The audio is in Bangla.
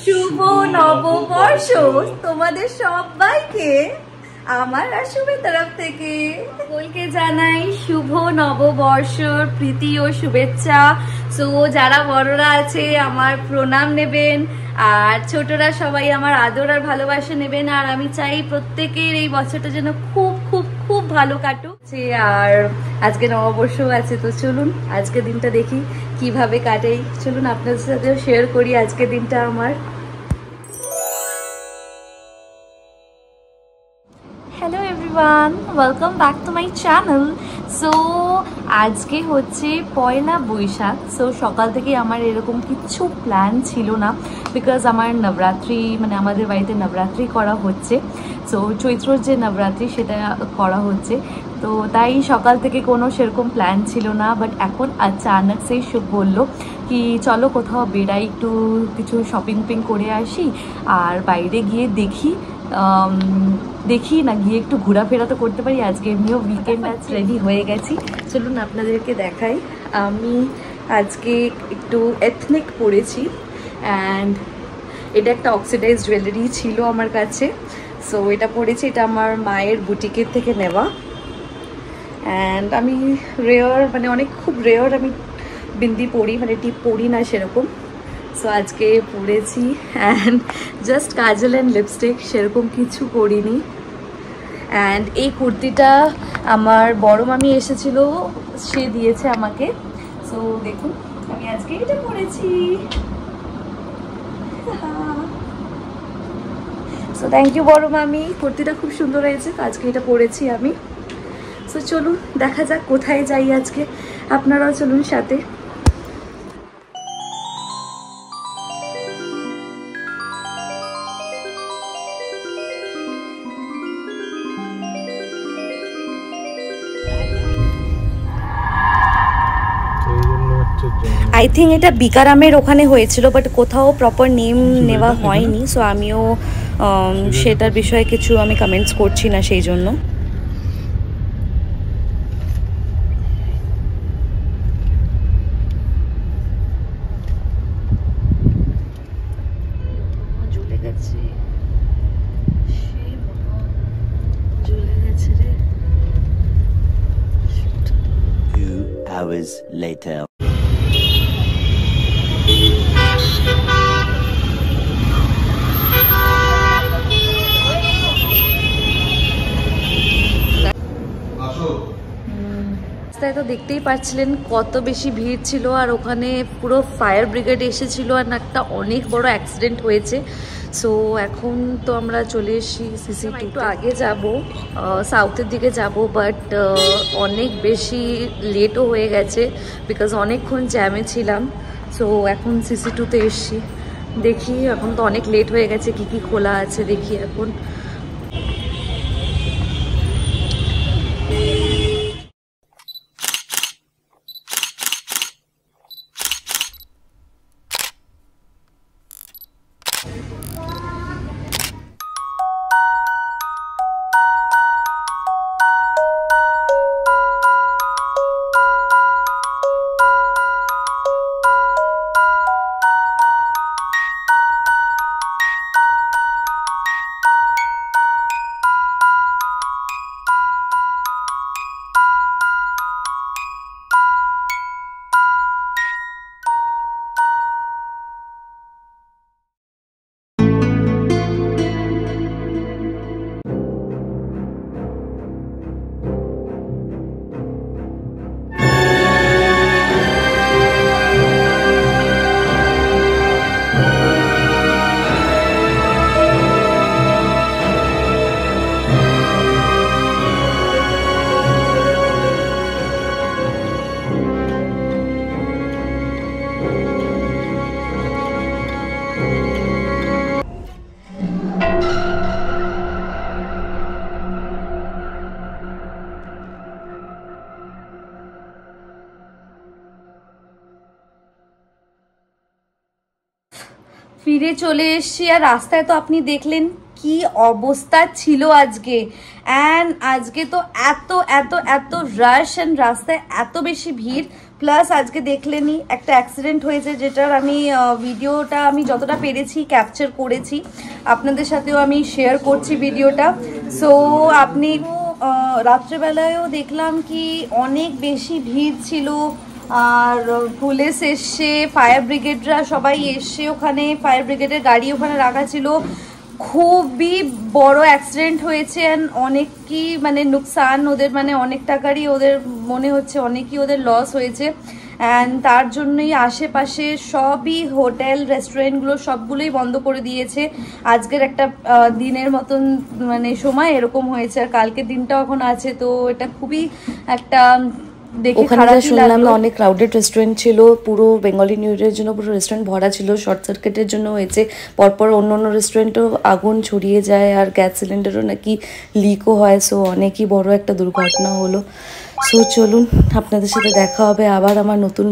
শুভ নববর্ষ তোমাদের সবাইকে আমার আর শুভের তরফ থেকে সকলকে জানাই শুভ নববর্ষর প্রীতি ও শুভেচ্ছা। সো যারা বড়রা আছে আমার প্রণাম নেবেন, আর ছোটরা সবাই আমার আদর আর ভালোবাসা নেবেন। আর আমি চাই প্রত্যেকের এই বছরটা যেন খুব খুব খুব ভালো কাটুক। আর আজকে নববর্ষ আছে, তো চলুন আজকে দিনটা দেখি কিভাবে কাটাই। চলুন আপনাদের সাথেও শেয়ার করি আজকে দিনটা আমার। Hello everyone, welcome back to my channel. So আজকে হচ্ছে পয়লা বৈশাখ। সো সকাল থেকে আমার এরকম কিছু প্ল্যান ছিল না, বিকজ আমার নবরাত্রি মানে আমাদের বাড়িতে নবরাত্রি করা হচ্ছে। সো চৈত্রর যে নবরাত্রি সেটা করা হচ্ছে, তো তাই সকাল থেকে কোনো সেরকম প্ল্যান ছিল না। বাট এখন আচানক সেই শুভ বললো কি চলো কোথাও বেড়াই, একটু কিছু শপিং করে আসি, আর বাইরে গিয়ে দেখি না গিয়ে একটু ঘোরাফেরা তো করতে পারি। আজকে এমনিও উইকেন্ড আছে, রেডি হয়ে গেছি। চলুন আপনাদেরকে দেখাই। আমি আজকে একটু এথনিক পরেছি, অ্যান্ড এটা একটা অক্সিডাইজ জুয়েলারি ছিল আমার কাছে। সো এটা পরেছি, এটা আমার মায়ের বুটিকের থেকে নেওয়া। অ্যান্ড আমি খুব রেয়ার আমি বিন্দি পরি, মানে টিপ পরি না সেরকম। সো আজকে পরেছি, and just Kajal and lipstick, সেরকম কিছু করিনি। অ্যান্ড এই কুর্তিটা আমার বড় মামি এসেছিল, সে দিয়েছে আমাকে। সো দেখুন আমি আজকে এটা পরেছি। সো থ্যাংক ইউ বড় মামি, কুর্তিটা খুব সুন্দর হয়েছে, আজকে এটা পরেছি আমি। সো চলুন দেখা যাক কোথায় যাই আজকে, আপনারাও চলুন সাথে। আই থিঙ্ক এটা বিকারামের ওখানে হয়েছিল, বাট কোথাও প্রপার নেম নেওয়া হয়নি। সো আমিও সেটার বিষয়ে কিছু আমি কমেন্টস করছি না সেই জন্য। Hours later. রাস্তায় তো দেখতেই পাচ্ছিলেন কত বেশি ভিড় ছিল, আর ওখানে পুরো ফায়ার ব্রিগেড এসেছিল, আর একটা অনেক বড় অ্যাক্সিডেন্ট হয়েছে। সো এখন তো আমরা চলে এসেছি সিসি2। একটু আগে যাব, সাউথের দিকে যাব, বাট অনেক বেশি লেটও হয়ে গেছে, বিকজ অনেকক্ষণ জ্যামে ছিলাম। সো এখন সিসি2তে এসেছি, দেখি এখন তো অনেক লেট হয়ে গেছে, কি কি খোলা আছে দেখি এখন। ফিরে চলে এসেছি, আর রাস্তায় তো আপনি দেখলেন কি অবস্থা ছিল আজকে। অ্যান্ড আজকে তো এত এত এত রাশ, অ্যান্ড রাস্তায় এত বেশি ভিড়, প্লাস আজকে দেখলেনি একটা অ্যাক্সিডেন্ট হয়েছে, যেটার আমি ভিডিওটা আমি যতটা পেরেছি ক্যাপচার করেছি, আপনাদের সাথেও আমি শেয়ার করছি ভিডিওটা। সো আপনি রাত্রেবেলায়ও দেখলাম কি অনেক বেশি ভিড় ছিল, আর পুলিশ এসছে, ফায়ার ব্রিগেডরা সবাই এসছে, ওখানে ফায়ার ব্রিগেডের গাড়ি ওখানে রাখা ছিল। খুবই বড় অ্যাক্সিডেন্ট হয়েছে, অনেকই মানে নুকসান ওদের, মানে অনেক টাকারই ওদের মনে হচ্ছে অনেকই ওদের লস হয়েছে। অ্যান্ড তার জন্যই আশেপাশে সবই হোটেল রেস্টুরেন্টগুলো সবগুলোই বন্ধ করে দিয়েছে। আজকের একটা দিনের মতন মানে সময় এরকম হয়েছে, আর কালকের দিনটাও এখন আছে। তো এটা খুবই একটা ওখানে শুনলাম অনেক ক্রাউডেড রেস্টুরেন্ট ছিল, পুরো বেঙ্গলি নিউ ইয়ারের জন্য পুরো রেস্টুরেন্ট ভরা ছিল, শর্ট সার্কিটের জন্য হয়েছে। পরপর অন্য অন্য রেস্টুরেন্টও আগুন ছড়িয়ে যায়, আর গ্যাস সিলিন্ডারও নাকি লিকও হয়। সো অনেকই বড় একটা দুর্ঘটনা হলো। সো চলুন, আপনাদের সাথে দেখা হবে আবার আমার নতুন